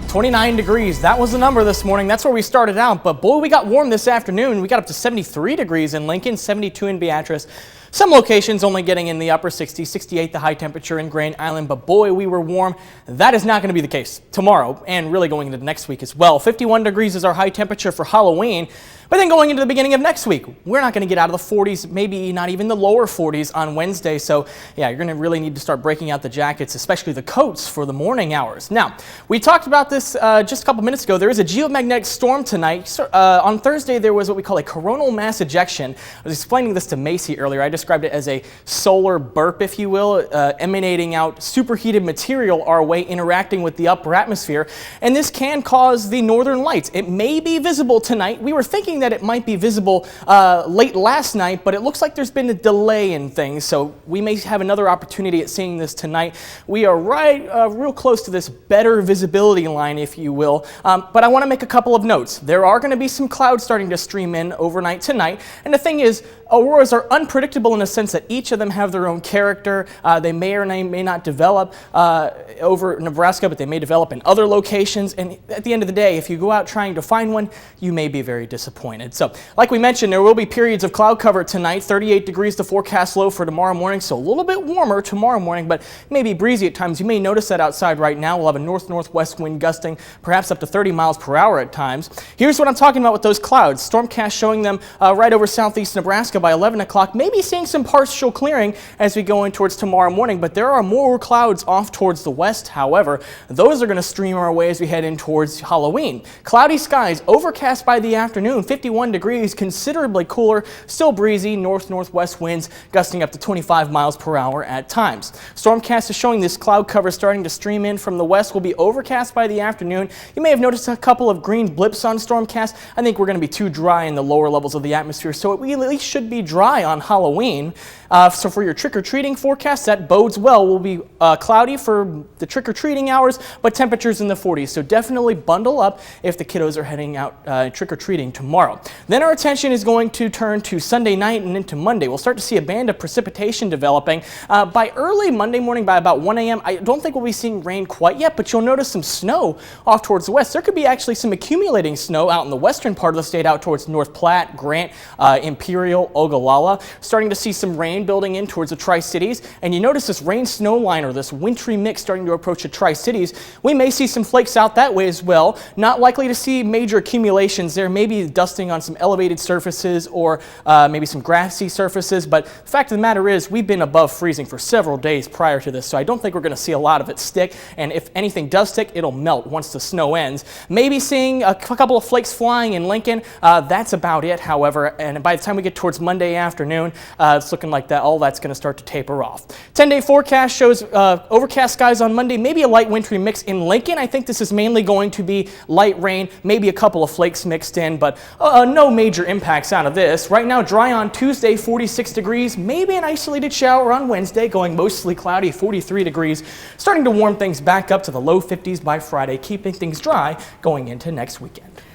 29 degrees. That was the number this morning. That's where we started out. But boy, we got warm this afternoon. We got up to 73 degrees in Lincoln, 72 in Beatrice. Some locations only getting in the upper 60s, 68 the high temperature in Grand Island. But boy, we were warm. That is not going to be the case tomorrow and really going into next week as well. 51 degrees is our high temperature for Halloween. But then going into the beginning of next week, we're not going to get out of the 40s, maybe not even the lower 40s on Wednesday. So yeah, you're going to really need to start breaking out the jackets, especially the coats for the morning hours. Now, we talked about this just a couple minutes ago. There is a geomagnetic storm tonight. On Thursday, there was what we call a coronal mass ejection. I was explaining this to Macy earlier. I described it as a solar burp, if you will, emanating out superheated material our way, interacting with the upper atmosphere. And this can cause the northern lights. It may be visible tonight. We were thinking that it might be visible late last night, but it looks like there's been a delay in things, so we may have another opportunity at seeing this tonight. We are real close to this better visibility line, if you will, but I want to make a couple of notes. There are going to be some clouds starting to stream in overnight tonight, and the thing is, auroras are unpredictable in the sense that each of them have their own character. They may or may not develop over Nebraska, but they may develop in other locations, and at the end of the day, if you go out trying to find one, you may be very disappointed. So, like we mentioned, there will be periods of cloud cover tonight. 38 degrees the forecast low for tomorrow morning, so a little bit warmer tomorrow morning, but maybe breezy at times. You may notice that outside right now. We'll have a north-northwest wind gusting perhaps up to 30 miles per hour at times. Here's what I'm talking about with those clouds. Stormcast showing them right over southeast Nebraska by 11 o'clock. Maybe seeing some partial clearing as we go in towards tomorrow morning, but there are more clouds off towards the west. However, those are going to stream our way as we head in towards Halloween. Cloudy skies, overcast by the afternoon, 51 degrees, considerably cooler, still breezy, north-northwest winds gusting up to 25 miles per hour at times. Stormcast is showing this cloud cover starting to stream in from the west. Will be overcast by the afternoon. You may have noticed a couple of green blips on Stormcast. I think we're going to be too dry in the lower levels of the atmosphere, so it really should be dry on Halloween. So for your trick-or-treating forecast, that bodes well. Will be cloudy for the trick-or-treating hours, but temperatures in the 40s. So definitely bundle up if the kiddos are heading out trick-or-treating tomorrow. Then our attention is going to turn to Sunday night and into Monday. We'll start to see a band of precipitation developing. By early Monday morning, by about 1 a.m., I don't think we'll be seeing rain quite yet, but you'll notice some snow off towards the west. There could be actually some accumulating snow out in the western part of the state, out towards North Platte, Grant, Imperial, Ogallala. Starting to see some rain building in towards the Tri-Cities, and you notice this rain-snow line, or this wintry mix, starting to approach the Tri-Cities. We may see some flakes out that way as well. Not likely to see major accumulations there, maybe dusting on some elevated surfaces or maybe some grassy surfaces, but the fact of the matter is we've been above freezing for several days prior to this, so I don't think we're going to see a lot of it stick, and if anything does stick, it'll melt once the snow ends. Maybe seeing a couple of flakes flying in Lincoln. That's about it, however, and by the time we get towards Monday afternoon, it's looking like that all that's going to start to taper off. 10-day forecast shows overcast skies on Monday, maybe a light wintry mix in Lincoln. I think this is mainly going to be light rain, maybe a couple of flakes mixed in, but no major impacts out of this. Right now, dry on Tuesday, 46 degrees, maybe an isolated shower on Wednesday, going mostly cloudy, 43 degrees, starting to warm things back up to the low 50s by Friday, keeping things dry going into next weekend.